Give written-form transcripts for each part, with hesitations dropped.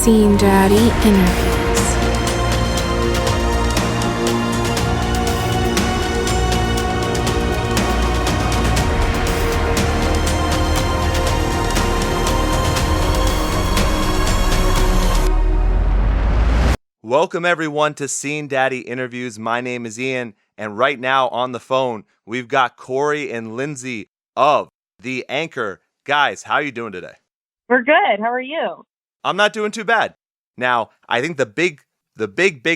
Scene Daddy Interviews. Welcome everyone to Scene Daddy Interviews. My name is Ian, and right now on the phone, we've got Cory and Linzey of The Anchor. Guys, how are you doing today? We're good. How are you? I'm not doing too bad. Now, I think the big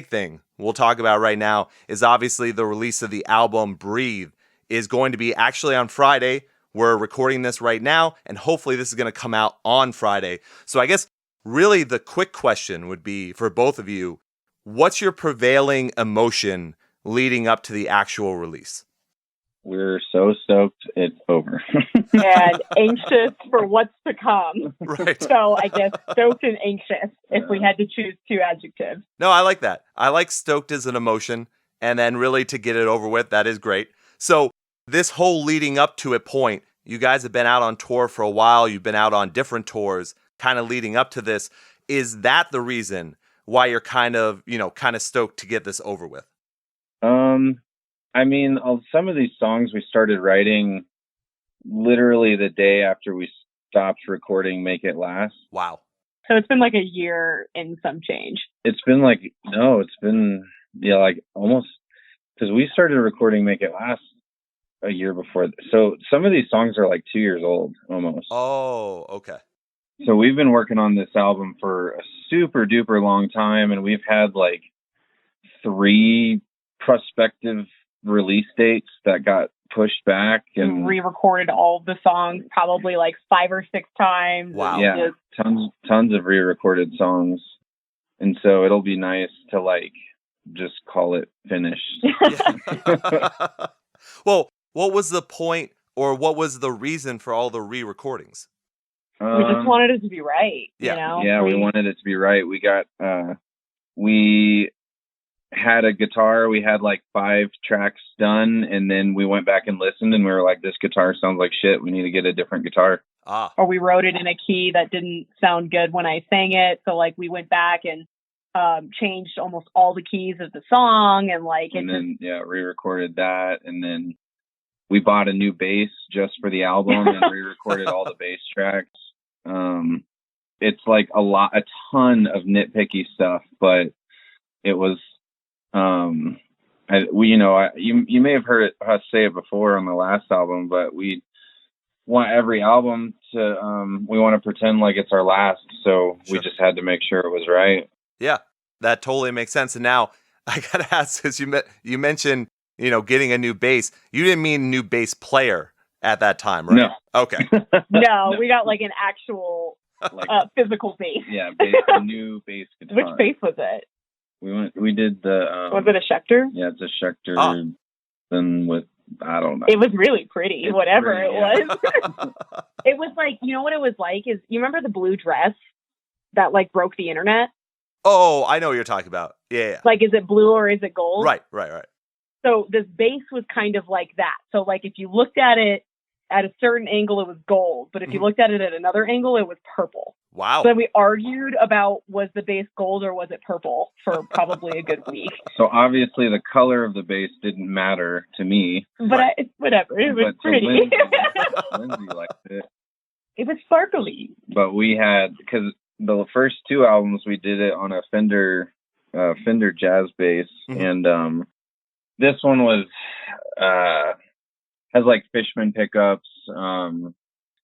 thing we'll talk about right now is obviously the release of the album Breathe is going to be actually on Friday. We're recording this right now, and hopefully this is going to come out on Friday. So I guess really the quick question would be for both of you, what's your prevailing emotion leading up to the actual release? We're so stoked it's over. And anxious for what's to come. Right. So I guess stoked and anxious if we had to choose two adjectives. No, I like that. I like stoked as an emotion, and then really to get it over with, that is great. So this whole leading up to a point, you guys have been out on tour for a while. You've been out on different tours kind of leading up to this. Is that the reason why you're kind of stoked to get this over with? I mean, some of these songs we started writing literally the day after we stopped recording Make It Last. Wow. So it's been like a year and some change. It's been almost, because we started recording Make It Last a year before. So some of these songs are like 2 years old almost. Oh, okay. So we've been working on this album for a super duper long time, and we've had like 3 prospective release dates that got pushed back, and re-recorded all the songs probably like 5 or 6 times. Wow. Yeah, tons of re-recorded songs, and so it'll be nice to like just call it finished. Yeah. Well, what was the point, or what was the reason for all the re-recordings? We just wanted it to be right. Yeah. You know? Yeah, we wanted it to be right. We got we had a guitar. We had like 5 tracks done, and then we went back and listened, and we were like, this guitar sounds like shit. We need to get a different guitar. Or we wrote it in a key that didn't sound good when I sang it. So like we went back and changed almost all the keys of the song, and then re-recorded that, and then we bought a new bass just for the album and re-recorded all the bass tracks. It's like a ton of nitpicky stuff, but it was, you may have heard us say it before on the last album, but we want every album to, we want to pretend like it's our last. So Sure. We just had to make sure it was right. Yeah, that totally makes sense. And now I got to ask, because you mentioned, getting a new bass. You didn't mean new bass player at that time, right? No. Okay. No, we got like an actual physical bass. Yeah, a new bass guitar. Which bass was it? We did the... was it a Schecter? Yeah, it's a Schecter. Then with, I don't know. It was really pretty, It's whatever pretty, it was. It was like, you know what it was like? Is you remember the blue dress that like broke the internet? Oh, I know what you're talking about. Yeah. Like, is it blue or is it gold? Right. So this bass was kind of like that. So like if you looked at it at a certain angle, it was gold. But if you looked at it at another angle, it was purple. Wow. So then we argued about, was the bass gold or was it purple, for probably a good week. So obviously the color of the bass didn't matter to me. But whatever. It was pretty. Linzey liked it. It was sparkly. But we had, because the first 2 albums we did it on a Fender jazz bass, and this one was has like Fishman pickups.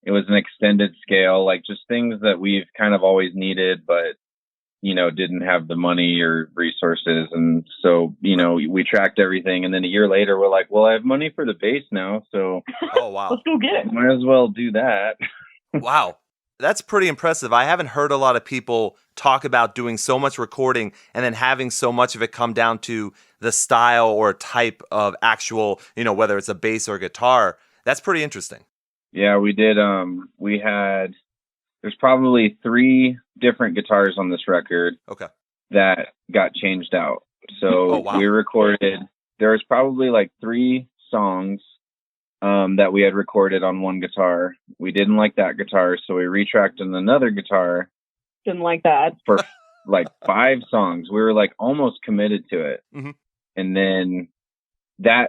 It was an extended scale, like just things that we've kind of always needed, but didn't have the money or resources. And so we tracked everything, and then a year later we're like, well, I have money for the bass now, so oh wow, let's go get it. Might as well do that. Wow. That's pretty impressive. I haven't heard a lot of people talk about doing so much recording and then having so much of it come down to the style or type of actual, whether it's a bass or guitar. That's pretty interesting. Yeah, we did. There's probably 3 different guitars on this record. Okay. That got changed out. So wow. We recorded, there was probably like 3 songs that we had recorded on one guitar. We didn't like that guitar, so we retracked on another guitar. Didn't like that. For like 5 songs. We were like almost committed to it. Mm-hmm. And then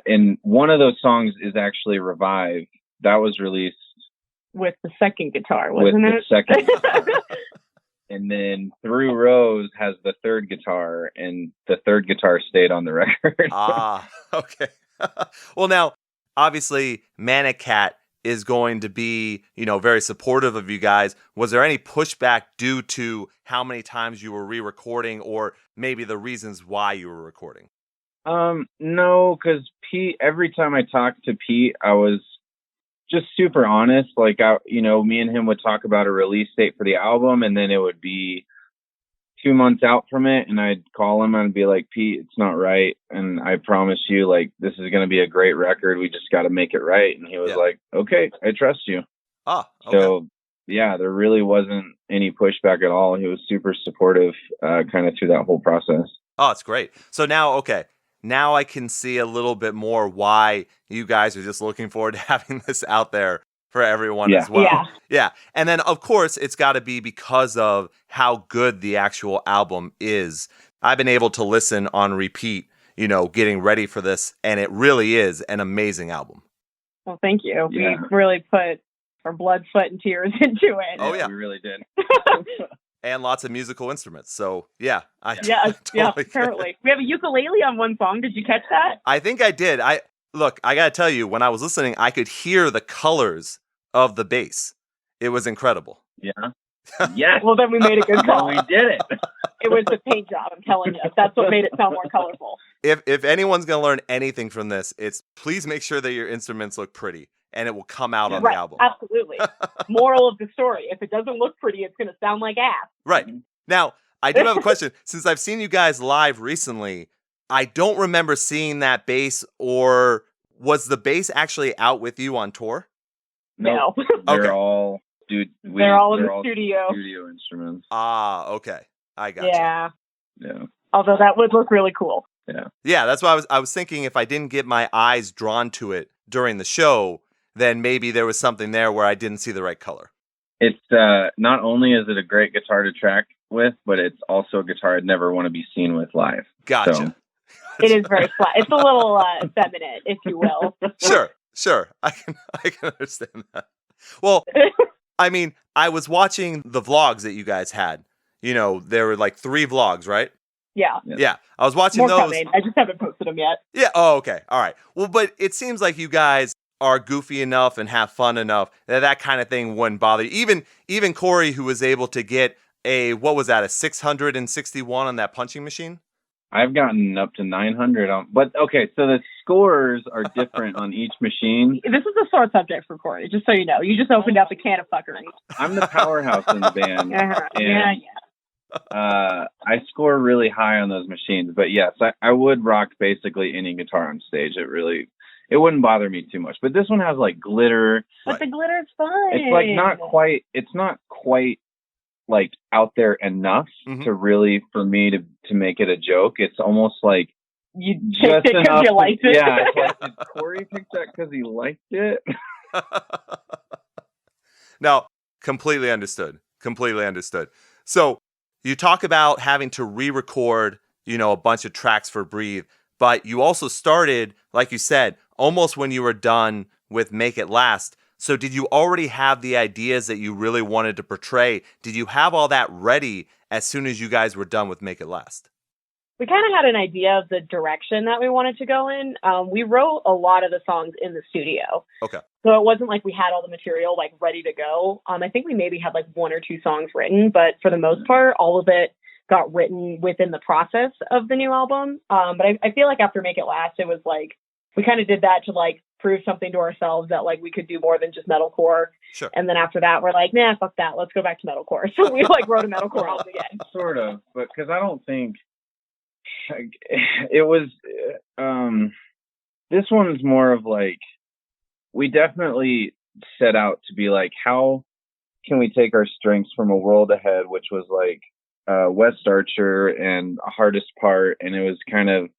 and one of those songs is actually Revive. That was released with the second guitar, wasn't with it? The second guitar. And then Through Rose has the third guitar, and the third guitar stayed on the record. Okay. Well, now, obviously, Manic Kat is going to be, very supportive of you guys. Was there any pushback due to how many times you were re-recording, or maybe the reasons why you were recording? No, because Pete, every time I talked to Pete, I was just super honest. Like, me and him would talk about a release date for the album, and then it would be 2 months out from it, and I'd call him and be like, Pete, it's not right, and I promise you, like, this is going to be a great record. We just got to make it right. And he was like, okay, I trust you. Okay. So yeah, there really wasn't any pushback at all. He was super supportive kind of through that whole process. Oh, it's great. So now I can see a little bit more why you guys are just looking forward to having this out there for everyone as well. Yeah. And then, of course, it's got to be because of how good the actual album is. I've been able to listen on repeat, getting ready for this, and it really is an amazing album. Well, thank you. Yeah. We really put our blood, sweat, and tears into it. Oh, yeah. We really did. And lots of musical instruments. So, yeah. Apparently. We have a ukulele on one song. Did you catch that? I think I did. Look, I got to tell you, when I was listening, I could hear the colors of the bass. It was incredible. Yeah. Yes. Well, then we made a good call. We did it. It was the paint job, I'm telling you. That's what made it sound more colorful. If anyone's going to learn anything from this, it's please make sure that your instruments look pretty, and it will come out on the album. Absolutely. Moral of the story, if it doesn't look pretty, it's going to sound like ass. Right. Now, I do have a question. Since I've seen you guys live recently, I don't remember seeing that bass, or was the bass actually out with you on tour? No. They're all, dude. They're all in the studio. Studio instruments. Okay. I got you. Yeah. Although that would look really cool. Yeah, that's why I was thinking if I didn't get my eyes drawn to it during the show, then maybe there was something there where I didn't see the right color. It's not only is it a great guitar to track with, but it's also a guitar I'd never want to be seen with live. Gotcha. So. It is very flat. It's a little effeminate, if you will. Sure. I can understand that. Well, I mean, I was watching the vlogs that you guys had. There were like 3 vlogs, right? Yeah. I was watching More those. coming. I just haven't posted them yet. Yeah. Oh, okay. All right. Well, but it seems like you guys are goofy enough and have fun enough that kind of thing wouldn't bother you. Even Cory, who was able to get a 661 on that punching machine. I've gotten up to 900 on, but okay, so the scores are different on each machine. This is a sore subject for Cory, just so you know. You just opened up a can of fuckery. I'm the powerhouse in the band. Yeah. I score really high on those machines, but yes, I would rock basically any guitar on stage. It wouldn't bother me too much. But this one has like glitter. But the glitter's fun. It's like it's not quite like out there enough to really, for me to make it a joke. It's almost like you picked it because you liked it. Yeah, it's like, did Cory pick that because he liked it? No, completely understood. So you talk about having to re-record, a bunch of tracks for Breathe, but you also started, like you said, almost when you were done with Make It Last. So did you already have the ideas that you really wanted to portray? Did you have all that ready as soon as you guys were done with Make It Last? We kind of had an idea of the direction that we wanted to go in. We wrote a lot of the songs in the studio. Okay. So it wasn't like we had all the material like ready to go. I think we maybe had like 1 or 2 songs written, but for the most part, all of it got written within the process of the new album. But I feel like after Make It Last, it was like, we kind of did that to like prove something to ourselves that like we could do more than just metalcore. Sure. And then after that, we're like, nah, fuck that. Let's go back to metalcore. So we like wrote a metalcore album again. Sort of, but because I don't think it was, this one's more of like, we definitely set out to be like, how can we take our strengths from A World Ahead, which was like West Archer and Hardest Part, and it was kind of,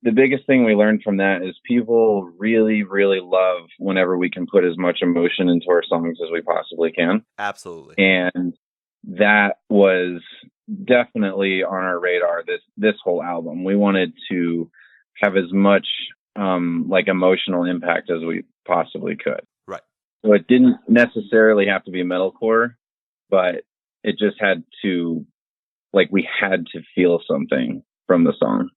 the biggest thing we learned from that is people really, really love whenever we can put as much emotion into our songs as we possibly can. Absolutely. And that was definitely on our radar this whole album. We wanted to have as much like emotional impact as we possibly could. Right. So it didn't necessarily have to be metalcore, but it just had to, like, we had to feel something from the song.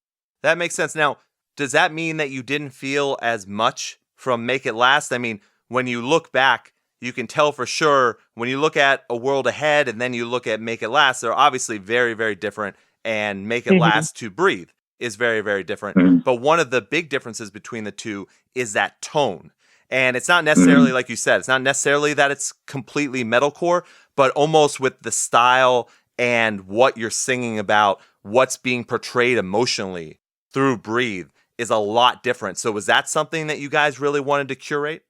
That makes sense. Now, does that mean that you didn't feel as much from Make It Last? I mean, when you look back, you can tell for sure when you look at A World Ahead and then you look at Make It Last, they're obviously very, very different. And Make It Last to Breathe is very, very different. But one of the big differences between the two is that tone. And it's not necessarily, like you said, it's not necessarily that it's completely metalcore, but almost with the style and what you're singing about, what's being portrayed emotionally through Breathe is a lot different. So was that something that you guys really wanted to curate?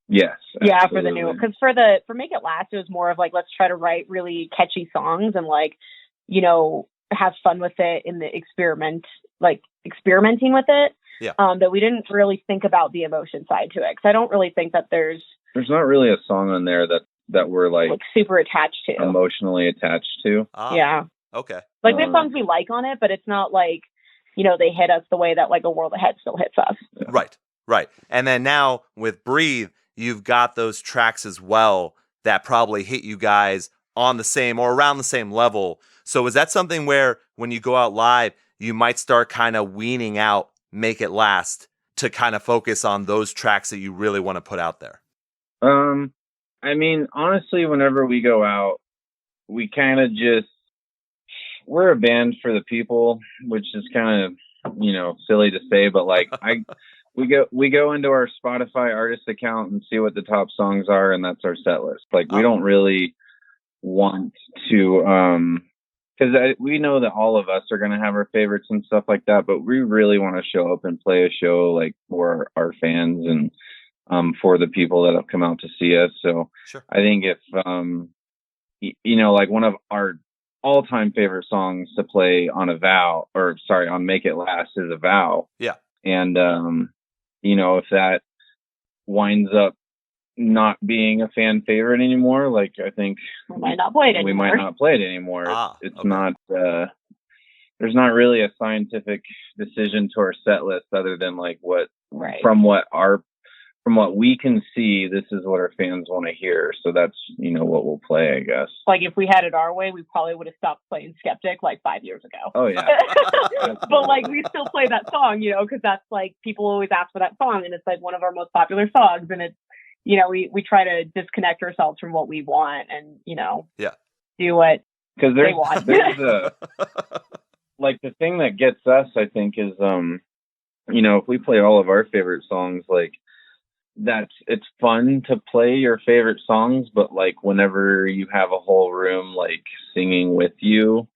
Yes. Yeah, absolutely. for the new, because for Make It Last, it was more of like, let's try to write really catchy songs and like, you know, have fun with it in the experimenting with it. Yeah. That we didn't really think about the emotion side to it. Because I don't really think that there's not really a song on there that we're like super attached to, emotionally attached to. Yeah. Okay. Like we have songs we like on it, but it's not like, you know, they hit us the way that like A World Ahead still hits us. Yeah. Right. And then now with Breathe, you've got those tracks as well that probably hit you guys on the same or around the same level. So is that something where when you go out live, you might start kind of weaning out Make It Last to kind of focus on those tracks that you really want to put out there? I mean, honestly, whenever we go out, we kind of we're a band for the people, which is kind of, you know, silly to say, but like we go into our Spotify artist account and see what the top songs are, and that's our set list. Like we don't really want to, because we know that all of us are going to have our favorites and stuff like that, but we really want to show up and play a show like for our fans and for the people that have come out to see us. So sure. I think if, you know, like one of our all-time favorite songs to play on on Make It Last is A Vow. Yeah. And, you know, if that winds up not being a fan favorite anymore, like I think we might not play it anymore. It's not there's not really a scientific decision to our set list other than like from what we can see, this is what our fans want to hear. So that's, you know, what we'll play, I guess. Like if we had it our way, we probably would have stopped playing Skeptic like 5 years ago. Oh yeah. But like we still play that song, you know, because that's like people always ask for that song, and it's like one of our most popular songs, and it's, you know, we try to disconnect ourselves from what we want and, you know, do what they want. There's like the thing that gets us, I think, is, you know, if we play all of our favorite songs, like it's fun to play your favorite songs, but like whenever you have a whole room, like singing with you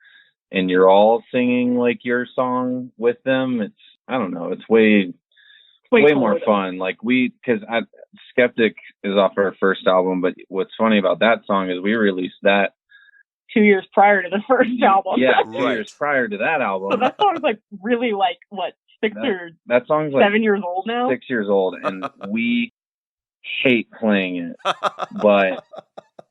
and you're all singing like your song with them, it's, I don't know, it's way more fun. Like because Skeptic is off our first album, but what's funny about that song is we released that 2 years prior to the first album. Yeah, 2 years prior to that album. So that song's like really like what, that song's like 7 years old now? 6 years old, and we hate playing it.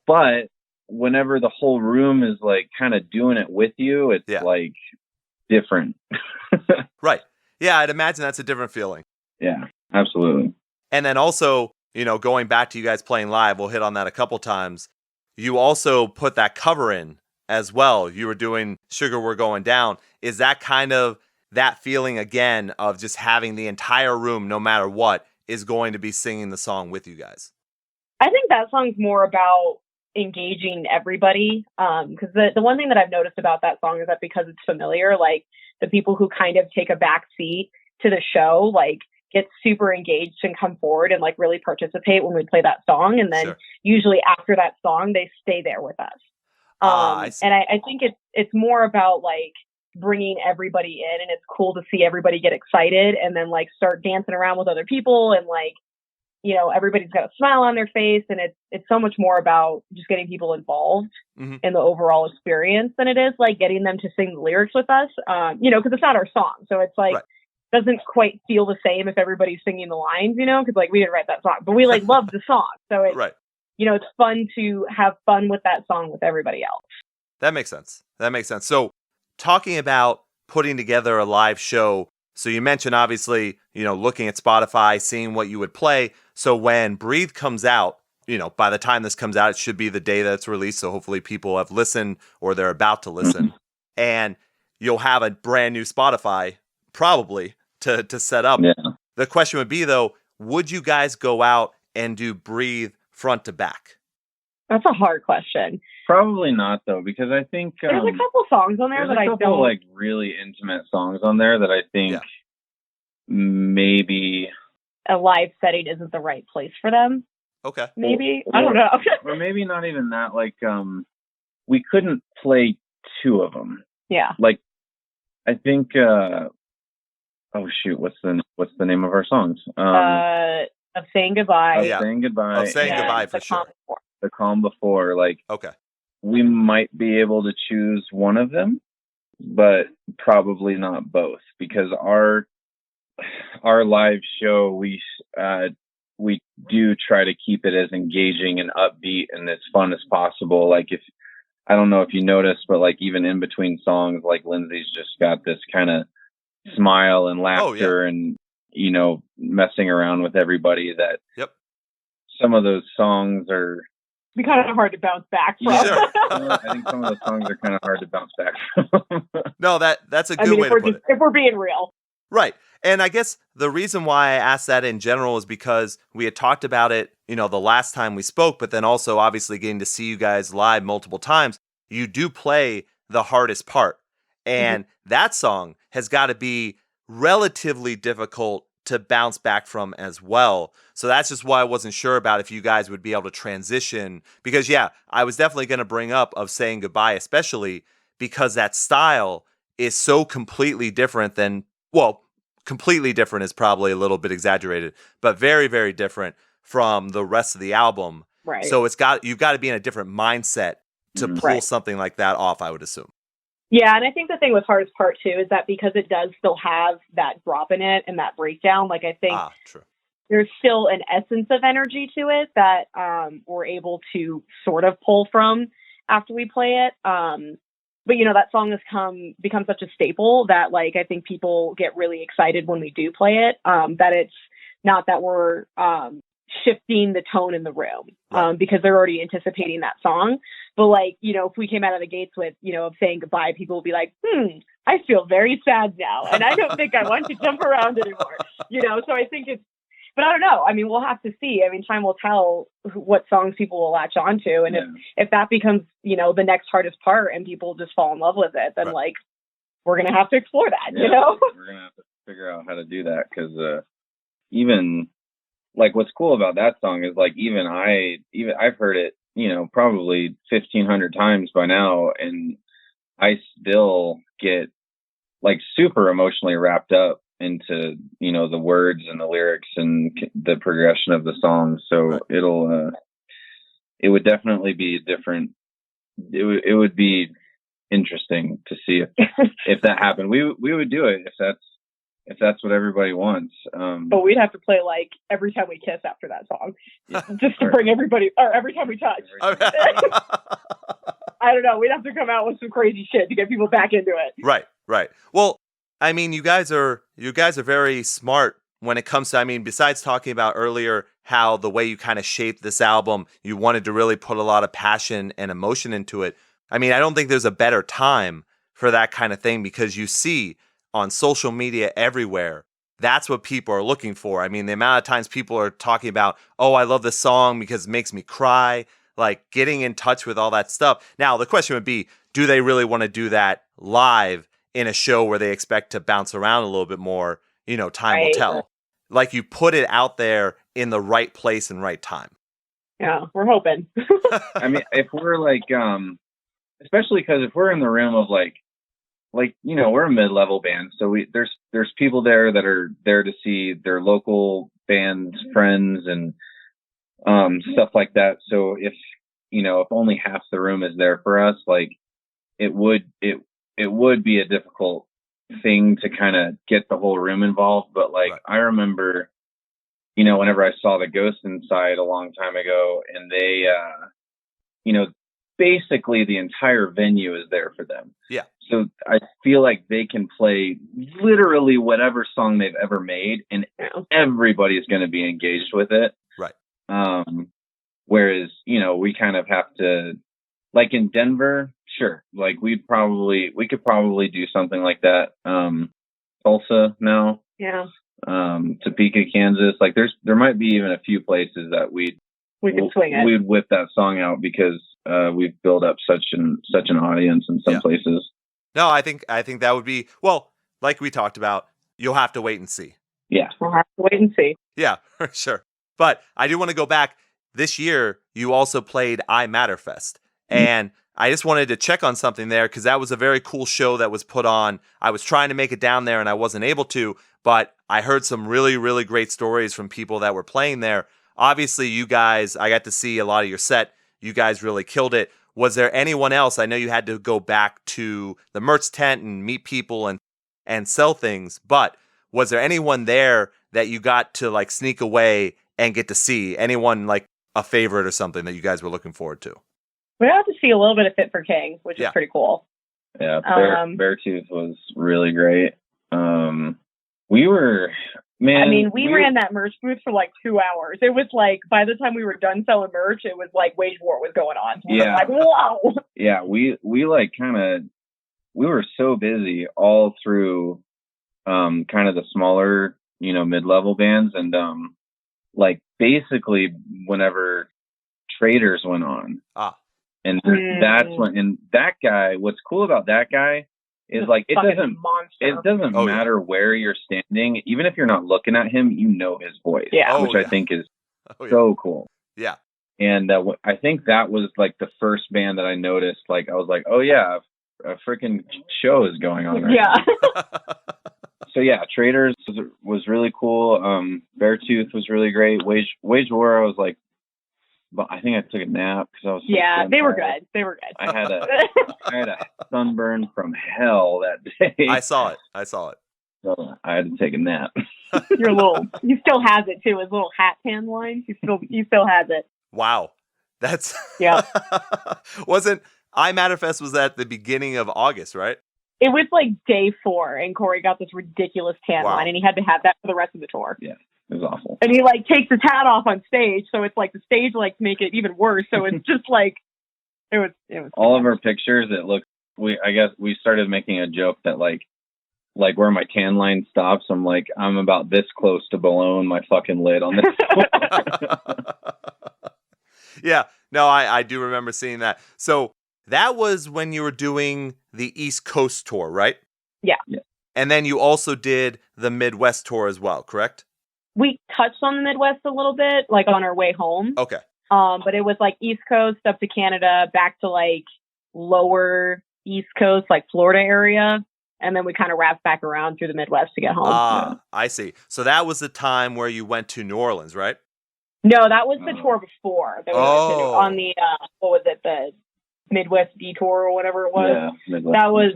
But whenever the whole room is like kind of doing it with you, it's like different. Right. Yeah, I'd imagine that's a different feeling. Yeah, absolutely. And then also, you know, going back to you guys playing live, we'll hit on that a couple times. You also put that cover in as well. You were doing Sugar We're Going Down. Is that kind of that feeling again of just having the entire room, no matter what, is going to be singing the song with you guys? I think that song's more about engaging everybody. Because the one thing that I've noticed about that song is that because it's familiar, like the people who kind of take a back seat to the show, like get super engaged and come forward and like really participate when we play that song. And then usually after that song, they stay there with us. And I think it's more about like bringing everybody in, and it's cool to see everybody get excited and then like start dancing around with other people, and like, you know, everybody's got a smile on their face, and it's so much more about just getting people involved in the overall experience than it is like getting them to sing the lyrics with us. You know, because it's not our song, so it's like doesn't quite feel the same if everybody's singing the lines, you know, because like we didn't write that song, but we like love the song, so it's you know, it's fun to have fun with that song with everybody else. That makes sense. So talking about putting together a live show. So you mentioned, obviously, looking at Spotify, seeing what you would play. So when Breathe comes out, by the time this comes out, it should be the day that it's released. So hopefully people have listened or they're about to listen. And you'll have a brand new Spotify probably to set up. Yeah. The question would be, though, would you guys go out and do Breathe front to back? That's a hard question. Probably not, though, because I think there's a couple songs on there that I don't. There's a couple like really intimate songs on there that I think maybe a live setting isn't the right place for them. Okay. Maybe I don't know. Or maybe not even that. Like, we couldn't play two of them. Yeah. Like, I think. Oh shoot! What's the name of our songs? Of Saying Goodbye. Yeah. Saying Goodbye. Of Saying Goodbye for sure. The Calm Before. Like, okay. We might be able to choose one of them, but probably not both, because our live show, we do try to keep it as engaging and upbeat and as fun as possible. Like, I don't know if you noticed, but like even in between songs, like Linzey's just got this kind of smile and laughter and, messing around with everybody that some of those songs are be kind of hard to bounce back from. Sure. I think some of those songs are kind of hard to bounce back from. No, that's a good way to put it. If we're being real. Right. And I guess the reason why I asked that in general is because we had talked about it, the last time we spoke, but then also obviously getting to see you guys live multiple times. You do play the hardest part. And that song has got to be relatively difficult to bounce back from as well. So that's just why I wasn't sure about if you guys would be able to transition. Because, I was definitely going to bring up Of Saying Goodbye, especially because that style is so completely different than, completely different is probably a little bit exaggerated, but very, very different from the rest of the album. Right. So you've got to be in a different mindset to pull something like that off, I would assume. Yeah, and I think the thing with Hardest Part too is that because it does still have that drop in it and that breakdown, like I think true. There's still an essence of energy to it that we're able to sort of pull from after we play it. But that song has become such a staple that like I think people get really excited when we do play it. That it's not that we're shifting the tone in the room because they're already anticipating that song. But like, if we came out of the gates with, Of Saying Goodbye, people will be like, I feel very sad now. And I don't think I want to jump around anymore, so I think but I don't know. I mean, we'll have to see. I mean, time will tell what songs people will latch onto. And if that becomes, the next hardest part and people just fall in love with it, then like, we're going to have to explore that, We're going to have to figure out how to do that. Cause, even like what's cool about that song is like, I've heard it, probably 1,500 times by now. And I still get like super emotionally wrapped up into, the words and the lyrics and the progression of the song. So it would definitely be different. It would be interesting to see if that happened. We would do it if that's what everybody wants. But we'd have to play like Every Time We Kiss after that song, just to bring everybody, or Every Time We Touch. I don't know. We'd have to come out with some crazy shit to get people back into it. Right. Well, I mean, you guys are very smart when it comes to, besides talking about earlier how the way you kind of shaped this album, you wanted to really put a lot of passion and emotion into it. I don't think there's a better time for that kind of thing because you see on social media everywhere, that's what people are looking for. The amount of times people are talking about, oh, I love this song because it makes me cry, like getting in touch with all that stuff. Now, the question would be, do they really want to do that live in a show where they expect to bounce around a little bit more? Time will tell. Like you put it out there in the right place and right time. Yeah, we're hoping. If we're like, especially because if we're in the room of like, we're a mid-level band. So there's people there that are there to see their local band friends and, stuff like that. So if only half the room is there for us, like it would be a difficult thing to kind of get the whole room involved. But like, I remember, whenever I saw the Ghost Inside a long time ago and they basically the entire venue is there for them. Yeah. So I feel like they can play literally whatever song they've ever made, and everybody's going to be engaged with it. Right. Whereas, we kind of have to, like in Denver, sure. Like we could probably do something like that. Tulsa now. Yeah. Topeka, Kansas. Like there might be even a few places that we could swing it. We'd whip that song out because we've built up such an audience in some places. No, I think that would be, well, like we talked about, you'll have to wait and see. Yeah. We'll have to wait and see. Yeah, for sure. But I do want to go back. This year, you also played I Matter Fest. And I just wanted to check on something there because that was a very cool show that was put on. I was trying to make it down there and I wasn't able to, but I heard some really, really great stories from people that were playing there. Obviously, you guys, I got to see a lot of your set. You guys really killed it. Was there anyone else? I know you had to go back to the merch tent and meet people and sell things, but was there anyone there that you got to like sneak away and get to see? Anyone like a favorite or something that you guys were looking forward to? We got to see a little bit of Fit for King, which is pretty cool. Yeah, Beartooth was really great. We ran that merch booth for like 2 hours. It was like, by the time we were done selling merch, it was like wage war was going on. So yeah. Like, wow. Yeah, we were so busy all through kind of the smaller, mid-level bands. And like basically whenever Traders went on. And that's when, and that guy, what's cool about that guy is like, it doesn't matter where you're standing. Even if you're not looking at him, his voice, which I think is so cool. Yeah. And I think that was like the first band that I noticed. Like, I was like, oh yeah, a freaking show is going on right now. So yeah, Traders was really cool. Beartooth was really great. Wage War, I was like, but I think I took a nap because I was. Yeah, they were good. They were good. I had a sunburn from hell that day. I saw it. So I had to take a nap. He still has it too. His little hat tan lines. He still has it. Wow, that's Wasn't I Matter Fest was at the beginning of August, right? It was like day 4, and Cory got this ridiculous tan line, and he had to have that for the rest of the tour. Yeah. It was awful. And he like takes his hat off on stage, so it's like the stage lights make it even worse. So it's just like it was all of our pictures. I guess we started making a joke that like where my tan line stops, I'm about this close to blowing my fucking lid on this. Yeah, no, I do remember seeing that. So that was when you were doing the East Coast tour, right? Yeah. And then you also did the Midwest tour as well, correct? We touched on the Midwest a little bit, like on our way home. Okay. But it was like East Coast up to Canada, back to like lower East Coast, like Florida area. And then we kind of wrapped back around through the Midwest to get home. I see. So that was the time where you went to New Orleans, right? No, that was the tour before. That we went to on the, what was it, the Midwest Detour or whatever it was. Yeah, Midwest that was,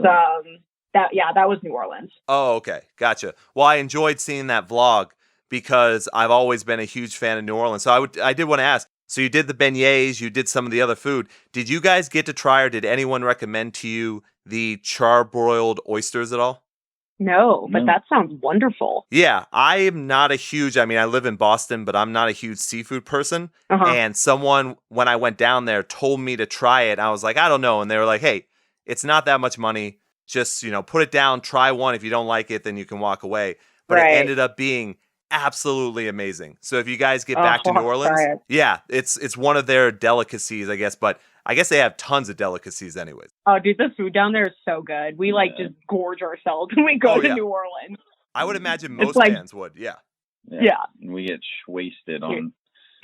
that was New Orleans. Oh, okay. Gotcha. Well, I enjoyed seeing that vlog because I've always been a huge fan of New Orleans. So I did want to ask, so you did the beignets, you did some of the other food. Did you guys get to try, or did anyone recommend to you the charbroiled oysters at all? No, but that sounds wonderful. Yeah, I am not a huge, I live in Boston, but I'm not a huge seafood person. And someone, when I went down there, told me to try it. I was like, I don't know. And they were like, hey, it's not that much money. Just, put it down, try one. If you don't like it, then you can walk away. But it ended up being absolutely amazing. So if you guys get back to New Orleans, it's one of their delicacies, I guess. But I guess they have tons of delicacies anyways. Oh, dude, the food down there is so good. We just gorge ourselves when we go to New Orleans. I would imagine most bands would, yeah. We get wasted on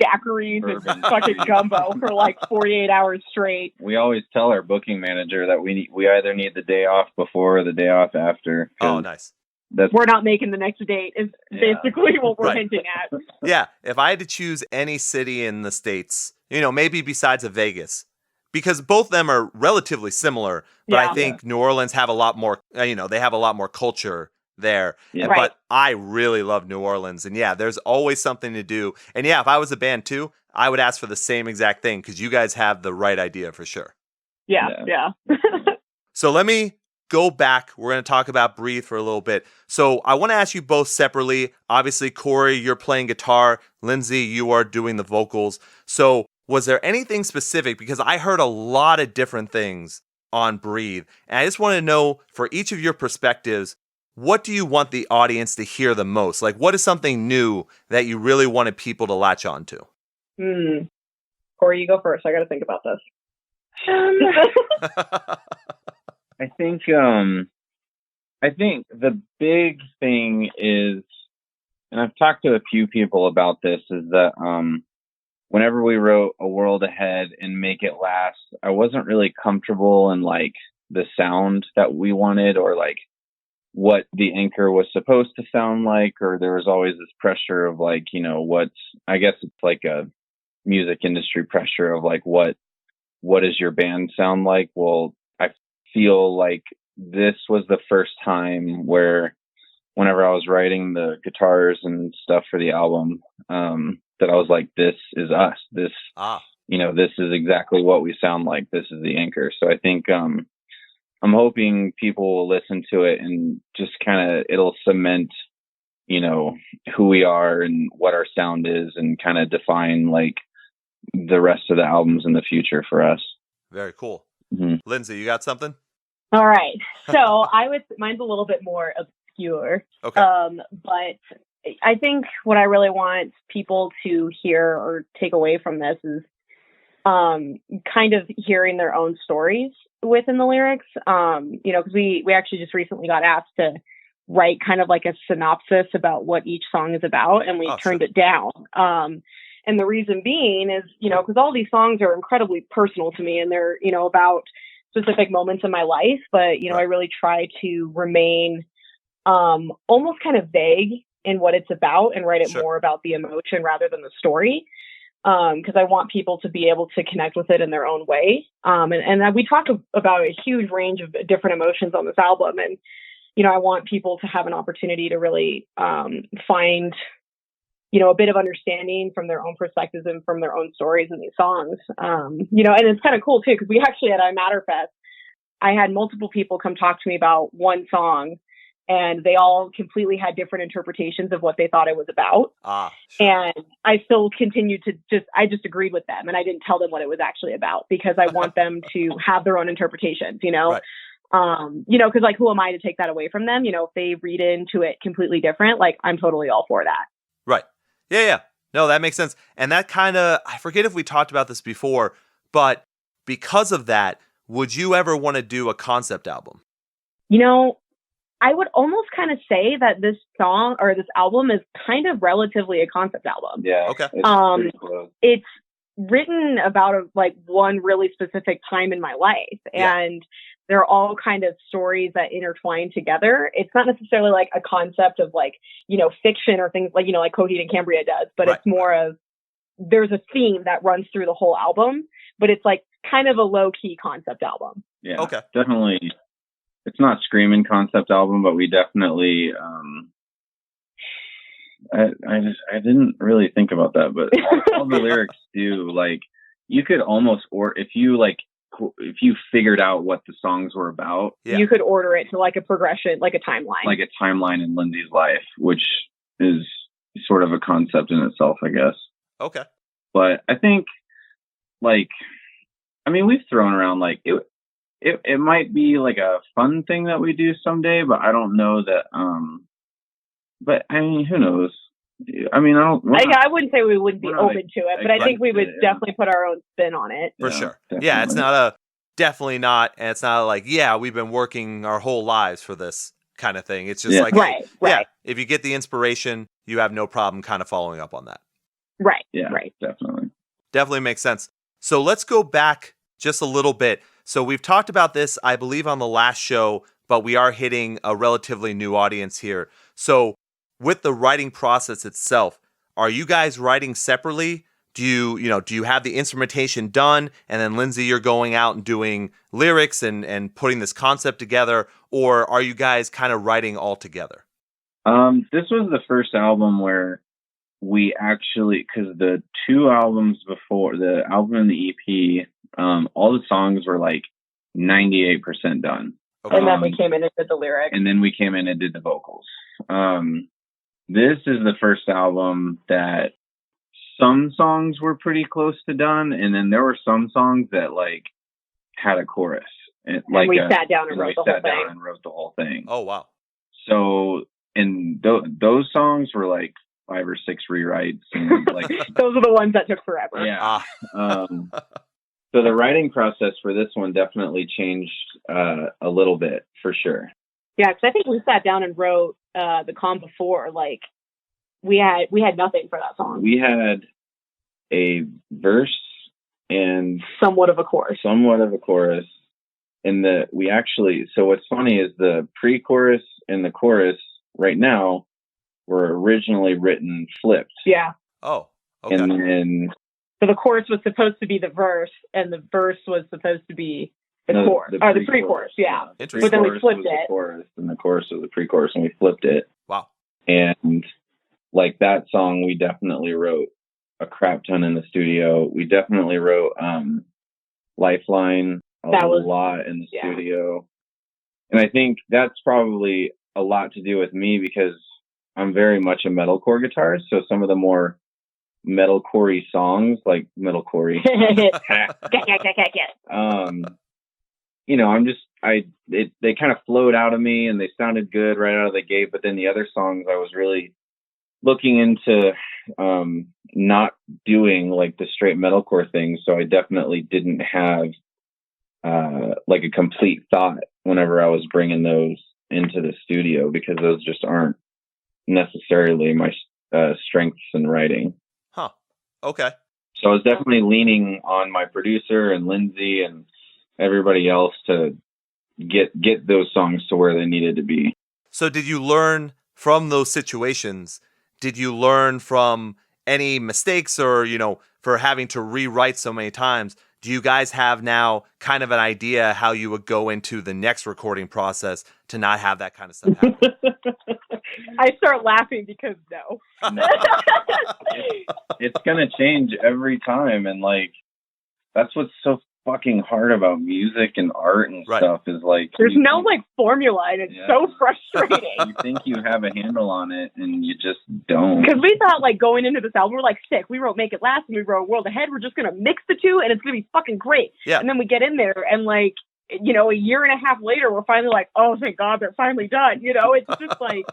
daiquiris and fucking gumbo for like 48 hours straight. We always tell our booking manager that we either need the day off before or the day off after. Oh, nice. We're not making the next date is basically what we're hinting at. Yeah, if I had to choose any city in the States, maybe besides of Vegas, because both of them are relatively similar, but I think New Orleans have a lot more, they have a lot more culture there. Yeah. But I really love New Orleans. And there's always something to do. And if I was a band too, I would ask for the same exact thing because you guys have the right idea for sure. Yeah. So let me go back. We're going to talk about Breathe for a little bit. So I want to ask you both separately. Obviously, Cory, you're playing guitar. Linzey, you are doing the vocals. So was there anything specific? Because I heard a lot of different things on Breathe. And I just want to know, for each of your perspectives, what do you want the audience to hear the most? Like, what is something new that you really wanted people to latch on to? Cory, you go first. I got to think about this. I think the big thing is, and I've talked to a few people about this, is that whenever we wrote A World Ahead and Make It Last, I wasn't really comfortable in like the sound that we wanted, or like what the anchor was supposed to sound like, or there was always this pressure of like, you know, I guess it's like a music industry pressure of like, what does your band sound like? Well, I feel like this was the first time where whenever I was writing the guitars and stuff for the album, that I was like, this is us. This, you know, this is exactly what we sound like. This is the anchor. So I think, I'm hoping people will listen to it and just kind of, it'll cement, you know, who we are and what our sound is, and kind of define like the rest of the albums in the future for us. Very cool. Mm-hmm. Linzey, you got something? All right. So mine's a little bit more obscure. Okay. But I think what I really want people to hear or take away from this is kind of hearing their own stories within the lyrics. You know, because we actually just recently got asked to write kind of like a synopsis about what each song is about, and we turned it down. And the reason being is, you know, because all these songs are incredibly personal to me, and they're, you know, about specific moments in my life. But, you know, I really try to remain almost kind of vague in what it's about, and write it more about the emotion rather than the story. Because I want people to be able to connect with it in their own way. And we talk about a huge range of different emotions on this album. And, you know, I want people to have an opportunity to really find, you know, a bit of understanding from their own perspectives and from their own stories in these songs. You know, and it's kind of cool too, because we actually at iMatterFest, I had multiple people come talk to me about one song, and they all completely had different interpretations of what they thought it was about. And I still continued to I just agreed with them, and I didn't tell them what it was actually about, because I want them to have their own interpretations, you know? You know, because like, who am I to take that away from them? You know, if they read into it completely different, like, I'm totally all for that. Right. Yeah. No, that makes sense. And that kind of, I forget if we talked about this before, but because of that, would you ever want to do a concept album? You know, I would almost kind of say that this song or this album is kind of relatively a concept album. Yeah. Okay. It's written about like one really specific time in my life, and they're all kind of stories that intertwine together. It's not necessarily like a concept of like, you know, fiction or things like, you know, like Coheed and Cambria does, but it's more of, there's a theme that runs through the whole album, but it's like kind of a low key concept album. Yeah. Okay. Definitely. It's not screaming concept album, but we definitely, I didn't really think about that, but all the lyrics do, like, you could almost, or if you figured out what the songs were about, you could order it to like a progression, like a timeline. Like a timeline in Linzey's life, which is sort of a concept in itself, I guess. Okay. But I think, like, I mean, we've thrown around, like, it might be like a fun thing that we do someday, but I don't know that, but I mean, who knows? I mean, I wouldn't say we wouldn't be open to it, but I think we would definitely put our own spin on it. For sure. Definitely. Yeah, it's not definitely not, and it's not like, we've been working our whole lives for this kind of thing. It's just like, right. If you get the inspiration, you have no problem kind of following up on that. Right. Yeah, right. Definitely makes sense. So let's go back just a little bit. So we've talked about this, I believe, on the last show, but we are hitting a relatively new audience here. So with the writing process itself, are you guys writing separately? Do you have the instrumentation done, and then Linzey, you're going out and doing lyrics and putting this concept together, or are you guys kind of writing all together? This was the first album where we actually, because the two albums before, the album and the EP, all the songs were like 98% done. Okay. And then we came in and did the lyrics. And then we came in and did the vocals. This is the first album that some songs were pretty close to done, and then there were some songs that like had a chorus. And we sat down and wrote the whole thing. Oh wow! So, and those songs were like 5 or 6 rewrites, and like those are the ones that took forever. Yeah. So the writing process for this one definitely changed a little bit, for sure. Yeah, because I think we sat down and wrote the calm before. Like we had nothing for that song. We had a verse and somewhat of a chorus. And so what's funny is the pre-chorus and the chorus right now were originally written flipped. Yeah. Oh, okay. And then so the chorus was supposed to be the verse, and the verse was supposed to be the chorus, or the pre-chorus. Yeah. Interesting. But then we flipped it. The chorus, and the chorus was the pre-chorus, and we flipped it. Wow. And like that song, we definitely wrote a crap ton in the studio. We definitely wrote Lifeline a lot in the studio. And I think that's probably a lot to do with me because I'm very much a metalcore guitarist. So some of the more metalcore songs, like metalcore, they kind of flowed out of me and they sounded good right out of the gate. But then the other songs, I was really looking into not doing like the straight metalcore thing. So I definitely didn't have like a complete thought whenever I was bringing those into the studio because those just aren't necessarily my strengths in writing. Huh. Okay. So I was definitely leaning on my producer and Linzey and everybody else to get those songs to where they needed to be. So did you learn from those situations? Did you learn from any mistakes or, for having to rewrite so many times? Do you guys have now kind of an idea how you would go into the next recording process to not have that kind of stuff happen? I start laughing because no. It's going to change every time. And like, that's what's so fucking hard about music and art and stuff is like there's no like formula and it's so frustrating. You think you have a handle on it and you just don't. Because we thought like going into this album we're like sick. We wrote Make It Last and we wrote World Ahead. We're just gonna mix the two and it's gonna be fucking great. Yeah. And then we get in there and like a year and a half later we're finally like, oh thank God they're finally done. It's just like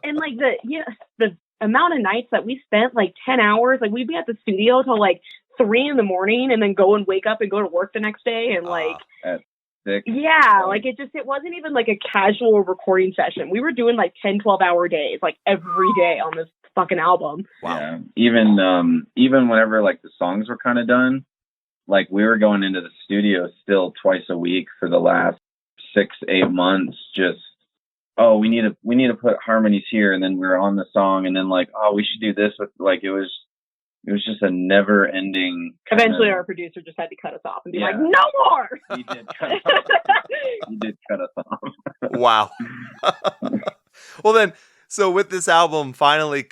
and like the amount of nights that we spent like 10 hours, like we'd be at the studio till like 3 a.m. and then go and wake up and go to work the next day and like at 6. Yeah, like it wasn't even like a casual recording session. We were doing like 10-12 hour days like every day on this fucking album. Wow. Yeah. Even whenever like the songs were kind of done, like we were going into the studio still twice a week for the last 6-8 months just we need to put harmonies here, and then we were on the song and then like we should do this with like it was just a never-ending... Eventually, our producer just had to cut us off and be like, no more! He did cut us off. Wow. Well then, so with this album finally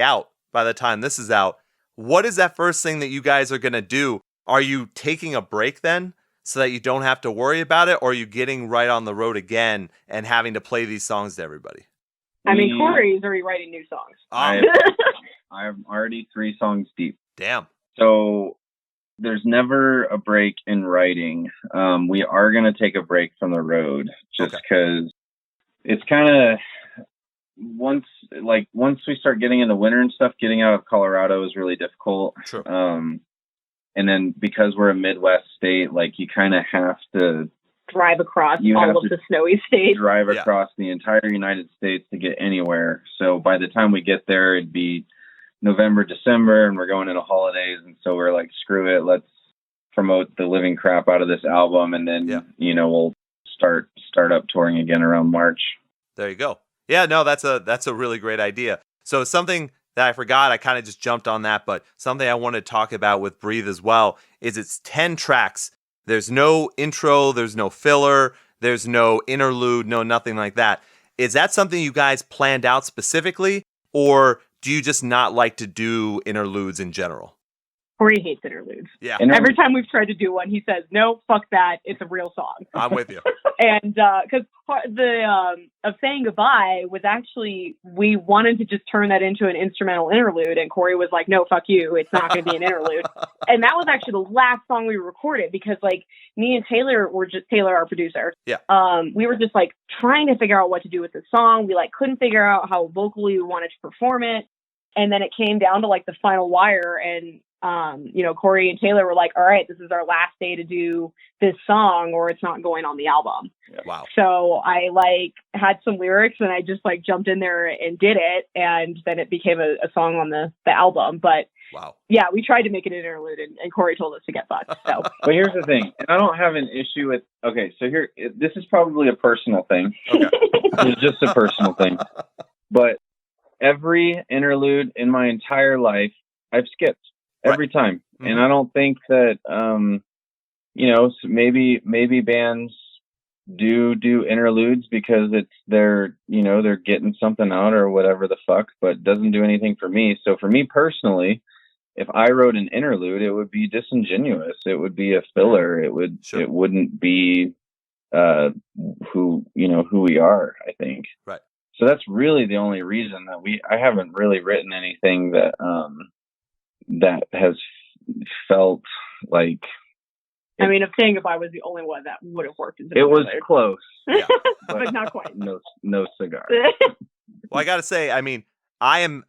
out by the time this is out, what is that first thing that you guys are going to do? Are you taking a break then so that you don't have to worry about it, or are you getting right on the road again and having to play these songs to everybody? I mean, Cory's already writing new songs. I'm already 3 songs deep. Damn. So there's never a break in writing. We are going to take a break from the road just because it's kind of once we start getting into winter and stuff, getting out of Colorado is really difficult. Sure. And then because we're a Midwest state, like you kind of have to drive across all of the snowy states. Drive across the entire United States to get anywhere. So by the time we get there, it'd be November, December, and we're going into holidays. And so we're like, screw it. Let's promote the living crap out of this album. And then, we'll start up touring again around March. There you go. Yeah, no, that's a really great idea. So something that I forgot, I kind of just jumped on that, but something I want to talk about with Breathe as well is it's 10 tracks. There's no intro, there's no filler, there's no interlude, no nothing like that. Is that something you guys planned out specifically, or do you just not like to do interludes in general? Cory hates interludes. Yeah, Every time we've tried to do one, he says, "No, fuck that. It's a real song." I'm with you. And because the of Saying Goodbye was actually, we wanted to just turn that into an instrumental interlude, and Cory was like, "No, fuck you. It's not going to be an interlude." And that was actually the last song we recorded, because like me and Taylor Taylor, our producer. Yeah. We were just like trying to figure out what to do with the song. We like couldn't figure out how vocally we wanted to perform it. And then it came down to like the final wire, and Cory and Taylor were like, "All right, this is our last day to do this song, or it's not going on the album." Wow. So I like had some lyrics, and I just like jumped in there and did it, and then it became a song on the album. But wow, yeah, we tried to make it an interlude, and Cory told us to get fucked. So, but here's the thing, and I don't have an issue with. Okay, so this is probably a personal thing. Okay, it's just a personal thing, but every interlude in my entire life, I've skipped every time. Mm-hmm. And I don't think that, maybe bands do interludes because they're getting something out or whatever the fuck, but it doesn't do anything for me. So for me personally, if I wrote an interlude, it would be disingenuous. It would be a filler. It wouldn't be, who we are, I think. Right. So that's really the only reason that I haven't really written anything that has felt like. I mean, if Saying Goodbye was the only one that would have worked. It was close, yeah, but not quite. No cigar. Well, I got to say, I mean, I'm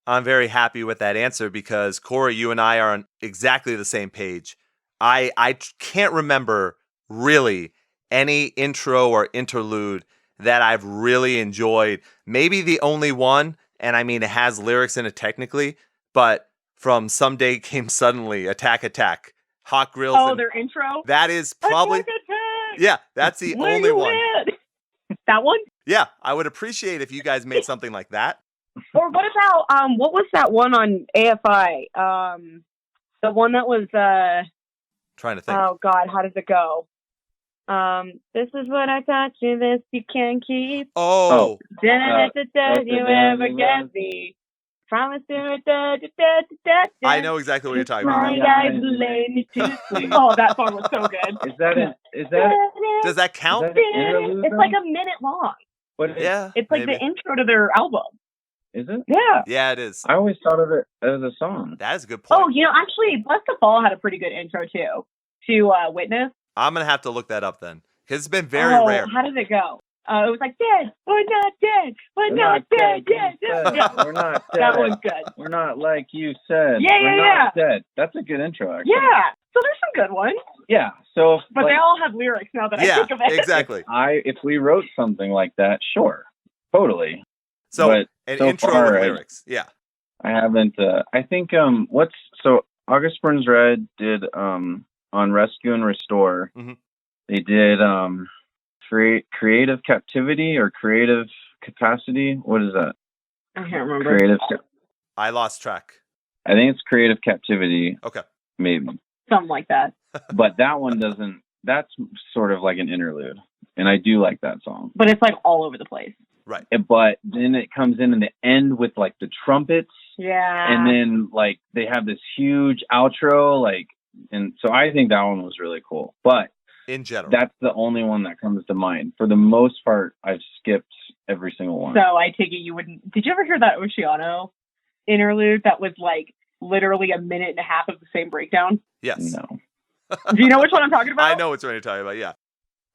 very happy with that answer, because Cory, you and I are on exactly the same page. I can't remember really any intro or interlude that I've really enjoyed. Maybe the only one, and I mean, it has lyrics in it technically, but from Someday Came Suddenly, Attack, Hot Grills. Oh, their intro? That is probably, Attack! Yeah, that's the only one. That one? Yeah, I would appreciate if you guys made something like that. Or what about, what was that one on AFI? The one that was, trying to think. Oh God, how does it go? This is what I taught you, this you can keep. Oh. Did you ever get me? Promise to I know exactly what you're talking about. My guys lay me to sleep. Oh, that song was so good. Does that count? It's like a minute long. Yeah. It's like the intro to their album. Is it? Yeah. Yeah, it is. I always thought of it as a song. That is a good point. Oh, actually, Bless the Fall had a pretty good intro too, to Witness. I'm going to have to look that up then, because it's been very rare. How did it go? It was like, dead, we're not dead, we're not dead, yeah. We're not dead. That was good. We're not like you said. Yeah, we're not dead. That's a good intro, actually. Yeah, so there's some good ones. Yeah, so. But they all have lyrics now that I think of it. Exactly. If we wrote something like that, sure, totally. So, but an so intro far, with lyrics, yeah. I haven't, I think, August Burns Red did, on Rescue and Restore, mm-hmm. They did, creative captivity or creative capacity. What is that? I can't remember. I lost track. I think it's creative captivity. Okay. Maybe. Something like that. But that one doesn't, that's sort of like an interlude. And I do like that song. But it's like all over the place. Right. But then it comes in the end with like the trumpets. Yeah. And then like they have this huge outro, and so I think that one was really cool. But in general, that's the only one that comes to mind. For the most part, I've skipped every single one. So I take it you wouldn't. Did you ever hear that Oceano interlude that was like literally a minute and a half of the same breakdown? Yes. No. Do you know which one I'm talking about? I know which one you're talking about. Yeah.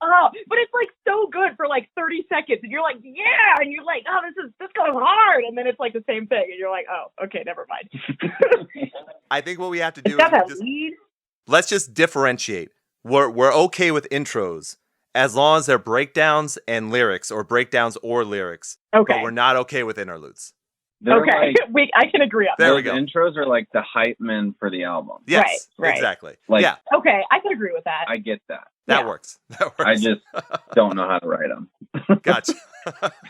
Oh, but it's like so good for like 30 seconds, and you're like, yeah, and you're like, oh, this goes hard, and then it's like the same thing, and you're like, oh, okay, never mind. I think what we have to do is let's just differentiate. We're okay with intros as long as they're breakdowns and lyrics, or breakdowns or lyrics. Okay. But we're not okay with interludes. Okay, I can agree on that. There we go. Intros are like the hype men for the album. Yes, right. Exactly. Yeah. Okay, I can agree with that. I get that. That works. I just don't know how to write them. Gotcha.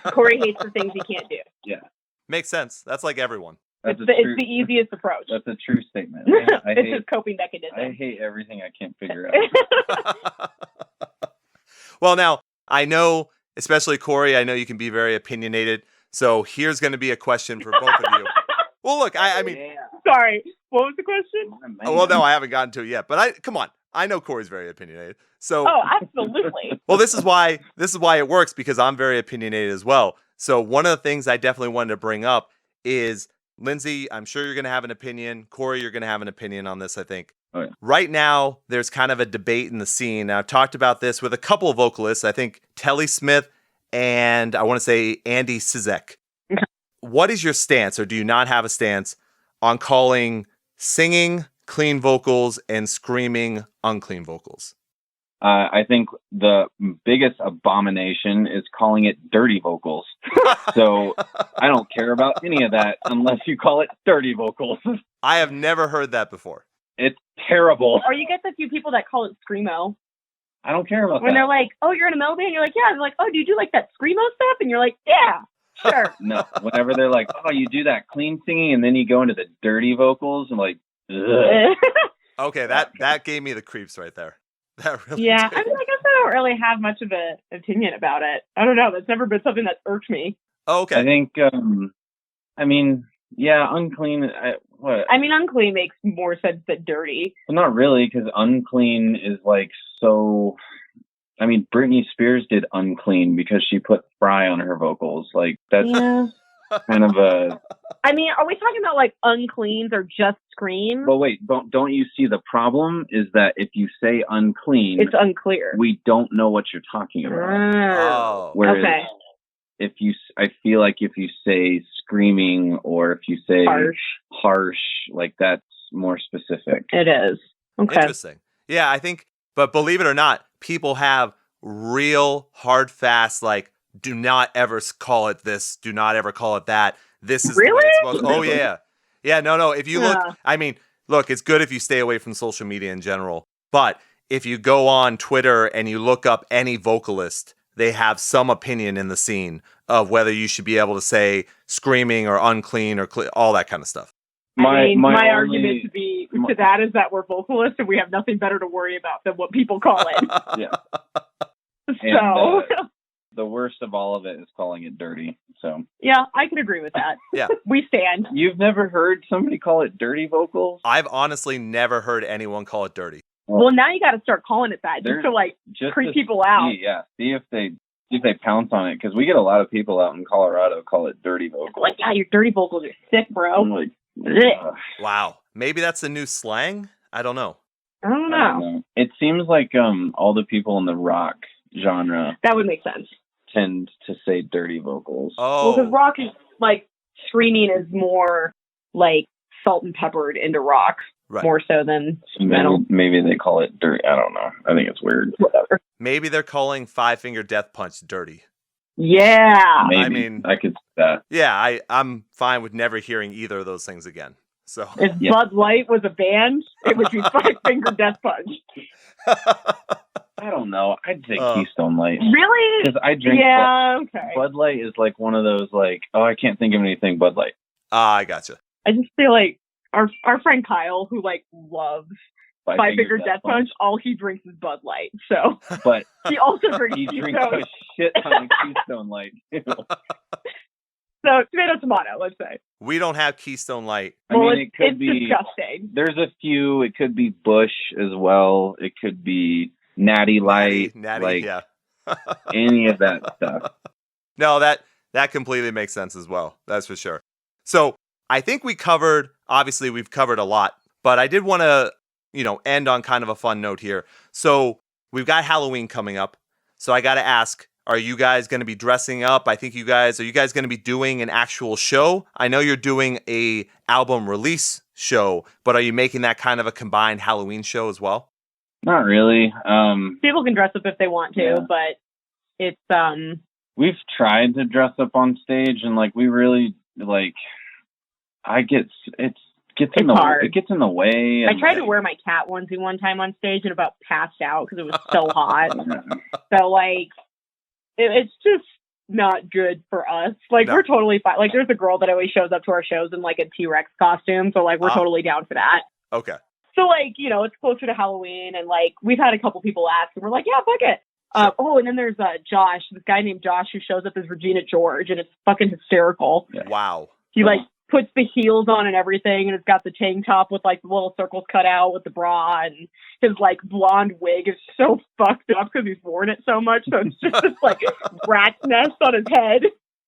Cory hates the things he can't do. Yeah. Makes sense. That's like everyone. It's the easiest approach. That's a true statement. It's his coping mechanism. I hate everything I can't figure out. Well, now, I know, especially Cory, I know you can be very opinionated. So here's going to be a question for both of you. Well, look, I mean, Sorry, what was the question? well, no, I haven't gotten to it yet, but come on. I know Cory's very opinionated. So, Oh, absolutely. well, this is why it works, because I'm very opinionated as well. So one of the things I definitely wanted to bring up is, Linzey, I'm sure you're going to have an opinion. Cory, you're going to have an opinion on this, I think. Oh, yeah. Right now, there's kind of a debate in the scene. Now, I've talked about this with a couple of vocalists. I think Telly Smith and I want to say Andy Sizek. What is your stance, or do you not have a stance, on calling singing clean vocals and screaming unclean vocals? I think the biggest abomination is calling it dirty vocals. So I don't care about any of that unless you call it dirty vocals. I have never heard that before. It's terrible. Or you get the few people that call it screamo. I don't care about when that. They're like, oh, you're in a metal band? You're like, yeah. They're like, oh, do you do like that screamo stuff? And you're like, yeah, sure. No, whenever they're like, oh, you do that clean singing and then you go into the dirty vocals, I'm like, ugh. Okay, that gave me the creeps right there. That really yeah, did. I mean, I guess I don't really have much of an opinion about it. I don't know. That's never been something that's irked me. Oh, okay. I think, I mean, yeah, unclean. What? I mean, unclean makes more sense than dirty. Well, not really, because unclean is like so. I mean, Britney Spears did unclean because she put fry on her vocals. Like that's kind of a. I mean, are we talking about like uncleans or just scream? But wait, don't you see the problem is that if you say unclean, it's unclear. We don't know what you're talking about. Oh, whereas okay. I feel like if you say screaming or if you say harsh, like that's more specific. It is. Okay. Interesting. Yeah, I think, but believe it or not, people have real hard, fast, like, do not ever call it this, do not ever call it that. This is really? The way it's supposed. Oh, yeah. Yeah, no. If you look, I mean, look, it's good if you stay away from social media in general. But if you go on Twitter and you look up any vocalist, they have some opinion in the scene of whether you should be able to say screaming or unclean or all that kind of stuff. My argument to that is that we're vocalists and we have nothing better to worry about than what people call it. Yeah. So the worst of all of it is calling it dirty. So yeah, I can agree with that. Yeah, we stand. You've never heard somebody call it dirty vocals? I've honestly never heard anyone call it dirty. Well, now you got to start calling it that just to like creep people out. See if they pounce on it, because we get a lot of people out in Colorado call it dirty vocals. Like, yeah, your dirty vocals are sick, bro. I'm like, wow, maybe that's the new slang. I don't know. I don't know. It seems like all the people in the rock genre that would make sense. Tend to say dirty vocals. Oh, well, because rock is like screaming is more like salt and peppered into rock, right. More so than metal. Maybe they call it dirty. I don't know. I think it's weird. Whatever. Maybe they're calling Five Finger Death Punch dirty. Yeah. Maybe. I mean, I could see that. Yeah, I'm fine with never hearing either of those things again. So if Bud Light was a band, it would be Five Finger Death Punch. I don't know. I'd say Keystone Light. Really? Because I drink. Yeah, okay. Bud Light is like one of those like, oh, I can't think of anything Bud Light. I gotcha. I just feel like our friend Kyle, who like loves Five Finger Death Punch, all he drinks is Bud Light. So, but he also drinks he Keystone. drinks a shit ton of Keystone Light. So tomato, let's say. We don't have Keystone Light. I mean, it could be disgusting. There's a few. It could be Bush as well. It could be Natty Light. Natty, like, yeah. any of that stuff. No, that completely makes sense as well. That's for sure. So I think we've covered a lot, but I did want to, end on kind of a fun note here. So we've got Halloween coming up. So I got to ask, are you guys going to be dressing up? Are you guys going to be doing an actual show? I know you're doing a album release show, but are you making that kind of a combined Halloween show as well? Not really. People can dress up if they want to, but it's we've tried to dress up on stage, and like we really like. It gets in the way. I tried to wear my cat onesie one time on stage and about passed out because it was so hot. So like, it's just not good for us. Like we're totally fine. Like there's a girl that always shows up to our shows in like a T-Rex costume, so like we're totally down for that. Okay. So like, it's closer to Halloween, and like we've had a couple people ask, and we're like, yeah, fuck it. Sure. And then there's Josh, this guy named Josh who shows up as Regina George, and it's fucking hysterical. Yeah. Wow. He like puts the heels on and everything, and it's got the tank top with like the little circles cut out with the bra, and his like blonde wig is so fucked up because he's worn it so much, so it's just this like rat's nest on his head.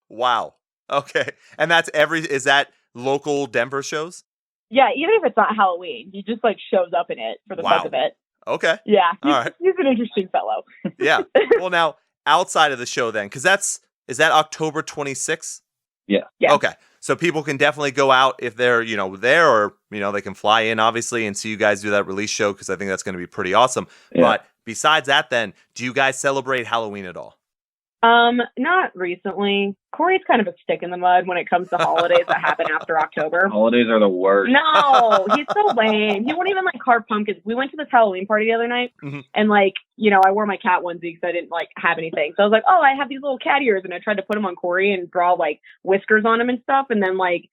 Wow. Okay. And that's is that local Denver shows? Yeah, even if it's not Halloween, he just like shows up in it for the fuck of it. Okay. Yeah, all right. He's an interesting fellow. Yeah. Well, now outside of the show, then, because is that October 26th? Yeah. Okay. So people can definitely go out if they're there, or they can fly in obviously and see you guys do that release show, because I think that's going to be pretty awesome. Yeah. But besides that, then, do you guys celebrate Halloween at all? Not recently. Cory's kind of a stick in the mud when it comes to holidays that happen after October. Holidays are the worst. No, he's so lame. He won't even like carve pumpkins. We went to this Halloween party the other night, and like, I wore my cat onesie because I didn't like have anything. So I was like, oh, I have these little cat ears, and I tried to put them on Cory and draw like whiskers on him and stuff. And then like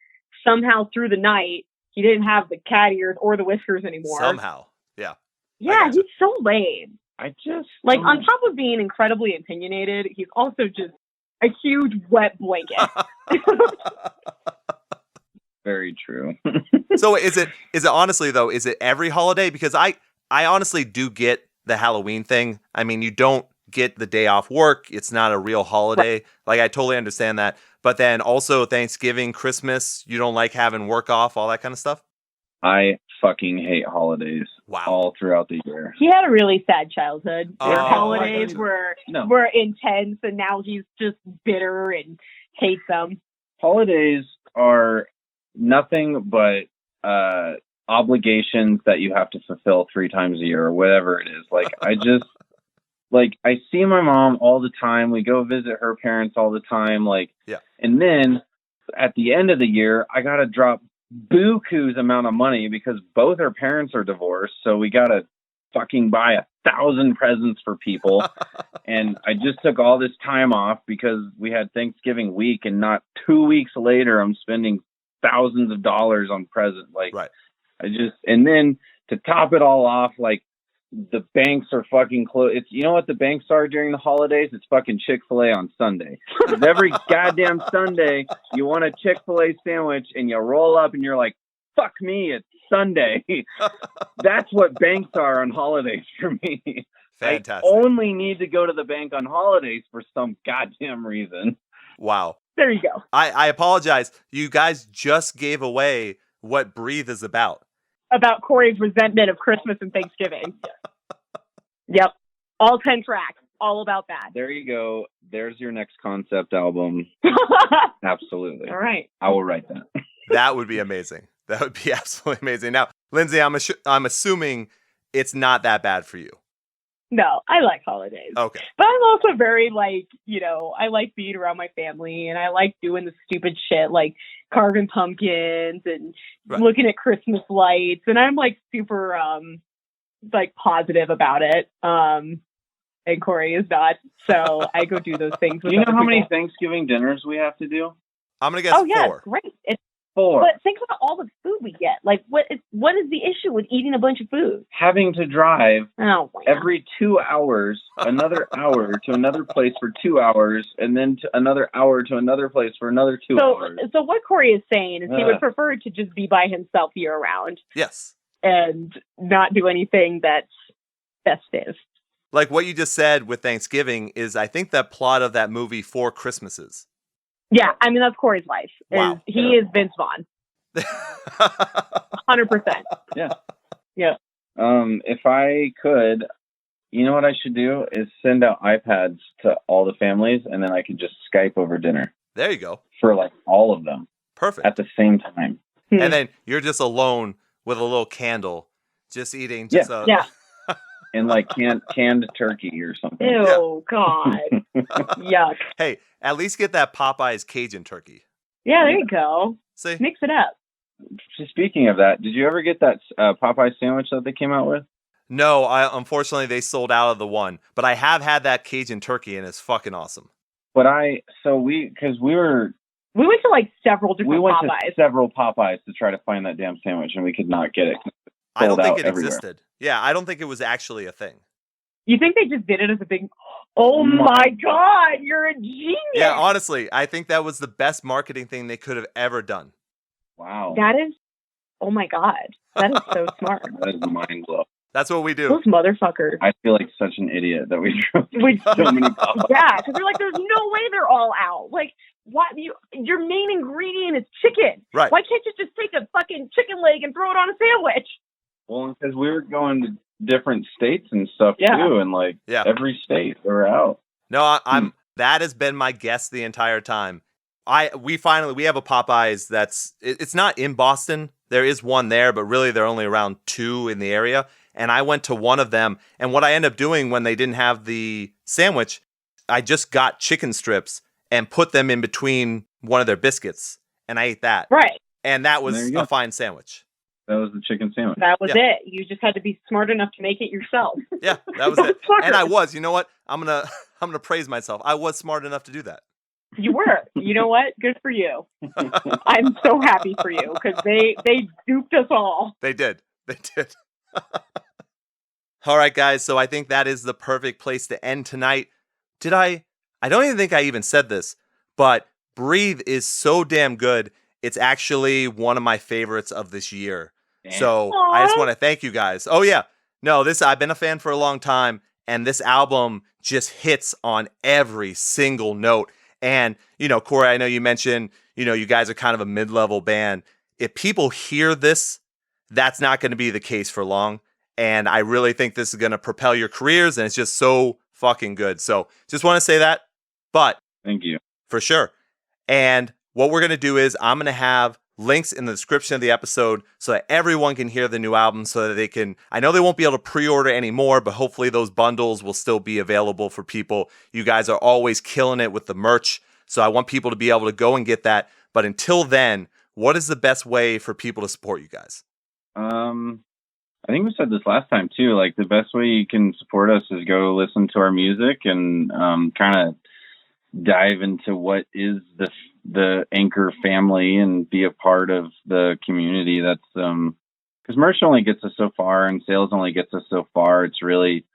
somehow through the night, he didn't have the cat ears or the whiskers anymore. Somehow, yeah. Yeah, he's so lame. I just like on top of being incredibly opinionated, he's also just a huge wet blanket. Very true. So is it honestly though, is it every holiday? Because I honestly do get the Halloween thing. I mean, you don't get the day off work. It's not a real holiday. Right. Like, I totally understand that. But then also Thanksgiving, Christmas, you don't like having work off, all that kind of stuff? I fucking hate holidays. Wow. All throughout the year. He had a really sad childhood. Oh, holidays were intense, and now he's just bitter and hates them. Holidays are nothing but obligations that you have to fulfill 3 times a year or whatever it is. Like, I just I see my mom all the time. We go visit her parents all the time. And then at the end of the year, I gotta drop buku's amount of money because both her parents are divorced, so we gotta fucking buy 1,000 presents for people. And I just took all this time off because we had Thanksgiving week, and not 2 weeks later I'm spending thousands of dollars on presents. Right. And then to top it all off, the banks are fucking closed. It's, you know what the banks are during the holidays? It's fucking Chick-fil-A on Sunday. Because every goddamn Sunday, you want a Chick-fil-A sandwich, and you roll up, and you're like, fuck me, it's Sunday. That's what banks are on holidays for me. Fantastic. I only need to go to the bank on holidays for some goddamn reason. Wow. There you go. I apologize. You guys just gave away what Breathe is about. About Cory's resentment of Christmas and Thanksgiving. Yep. All 10 tracks. All about that. There you go. There's your next concept album. Absolutely. All right. I will write that. That would be amazing. That would be absolutely amazing. Now, Lindsey, I'm assuming it's not that bad for you. No, I like holidays. Okay. But I'm also very I like being around my family, and I like doing the stupid shit like carving pumpkins and looking at Christmas lights, and I'm super positive about it. And Cory is not, so I go do those things with you know how people. many Thanksgiving dinners we have to do? I'm gonna guess 4. Yeah, it's great. It's 4. But think about all the food we get. What is the issue with eating a bunch of food? Having to drive every 2 hours, another hour to another place for 2 hours, and then to another hour to another place for another 2 hours. So what Cory is saying is he would prefer to just be by himself year round. Yes. And not do anything that's festive. Like what you just said with Thanksgiving is, I think, that plot of that movie 4 Christmases. Yeah, I mean, that's Cory's life. Wow. He is Vince Vaughn. 100%. Yeah. Yeah. If I could, you know what I should do is send out iPads to all the families, and then I could just Skype over dinner. There you go. For all of them. Perfect. At the same time. And then you're just alone with a little candle, just eating. Yeah. And canned turkey or something. Ew, God. Yuck. Hey, at least get that Popeyes Cajun turkey. Yeah, there you go. See? Mix it up. Speaking of that, did you ever get that Popeye sandwich that they came out with? No, unfortunately they sold out of the one, but I have had that Cajun turkey and it's fucking awesome. But we went to several different Popeyes. To several Popeyes to try to find that damn sandwich, and we could not get it. I don't think it everywhere. existed. Yeah, I don't think it was actually a thing. You think they just did it as a big... Oh my God, you're a genius! Yeah, honestly, I think that was the best marketing thing they could have ever done. Wow. That is, oh my God, that is so smart. That is mind blowing. That's what we do. Those motherfuckers. I feel like such an idiot that we drove so many Popeyes. Yeah, because they're like, there's no way they're all out. Like, what? Your main ingredient is chicken. Right. Why can't you just take a fucking chicken leg and throw it on a sandwich? Well, because we were going to different states and stuff Yeah. too, and like every state we're out. No, I'm. That has been my guess the entire time. We have a Popeyes it's not in Boston. There is one there, but really there are only around 2 in the area. And I went to one of them, and what I ended up doing when they didn't have the sandwich, I just got chicken strips and put them in between one of their biscuits, and I ate that. Right. And that was a fine sandwich. That was the chicken sandwich. That was it. You just had to be smart enough to make it yourself. Yeah, that was it. And I was. You know what? I'm gonna praise myself. I was smart enough to do that. You were. You know what? Good for you. I'm so happy for you because they duped us all. They did. All right, guys. So I think that is the perfect place to end tonight. I don't even think I even said this, but Breathe is so damn good. It's actually one of my favorites of this year. Damn. So I just want to thank you guys. Oh yeah. No, I've been a fan for a long time, and this album just hits on every single note. And, Cory, I know you mentioned, you guys are kind of a mid-level band. If people hear this, that's not going to be the case for long. And I really think this is going to propel your careers, and it's just so fucking good. So just want to say that. But thank you. For sure. And what we're going to do is I'm going to have links in the description of the episode so that everyone can hear the new album, so that they can, I know they won't be able to pre-order anymore, but hopefully those bundles will still be available for people. You guys are always killing it with the merch, so I want people to be able to go and get that. But until then, what is the best way for people to support you guys? I think we said this last time too, like the best way you can support us is go listen to our music and kind of dive into what is the Anchor family and be a part of the community. That's because merch only gets us so far and sales only gets us so far. It's really,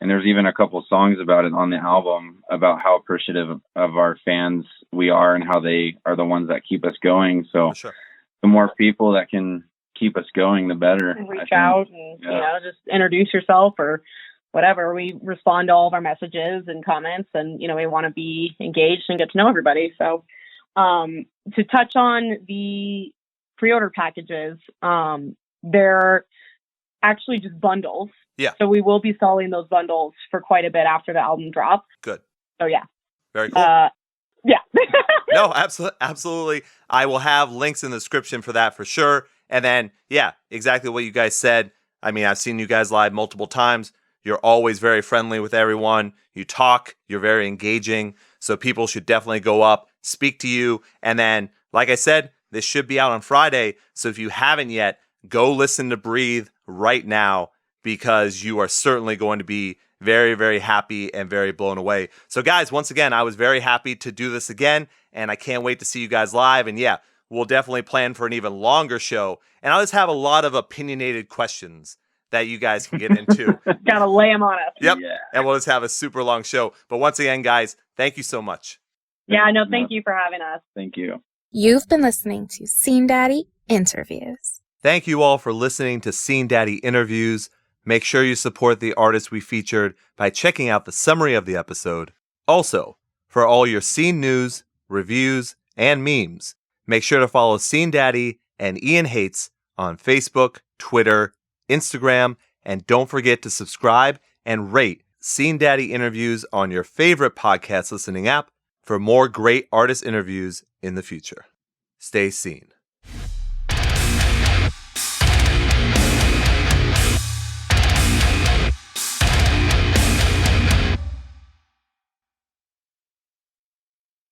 and there's even a couple songs about it on the album about how appreciative of our fans we are and how they are the ones that keep us going. So the more people that can keep us going, the better. And reach out and just introduce yourself or whatever. We respond to all of our messages and comments, and we want to be engaged and get to know everybody. So to touch on the pre-order packages, they're actually just bundles. Yeah. So we will be selling those bundles for quite a bit after the album drops. Good. So yeah. Very cool. Yeah. No, absolutely. I will have links in the description for that for sure. And then, yeah, exactly what you guys said. I mean, I've seen you guys live multiple times. You're always very friendly with everyone. You talk. You're very engaging. So people should definitely go up, speak to you. And then, like I said, this should be out on Friday. So if you haven't yet, go listen to Breathe right now, because you are certainly going to be very, very happy and very blown away. So guys, once again, I was very happy to do this again, and I can't wait to see you guys live. And yeah, we'll definitely plan for an even longer show. And I'll just have a lot of opinionated questions that you guys can get into. Gotta lay them on us. Yep. Yeah. And we'll just have a super long show. But once again, guys, thank you so much. Yeah, no, thank you for having us. Thank you. You've been listening to Scene Daddy Interviews. Thank you all for listening to Scene Daddy Interviews. Make sure you support the artists we featured by checking out the summary of the episode. Also, for all your scene news, reviews, and memes, make sure to follow Scene Daddy and Ian Hates on Facebook, Twitter, Instagram, and don't forget to subscribe and rate Scene Daddy Interviews on your favorite podcast listening app for more great artist interviews in the future. Stay seen.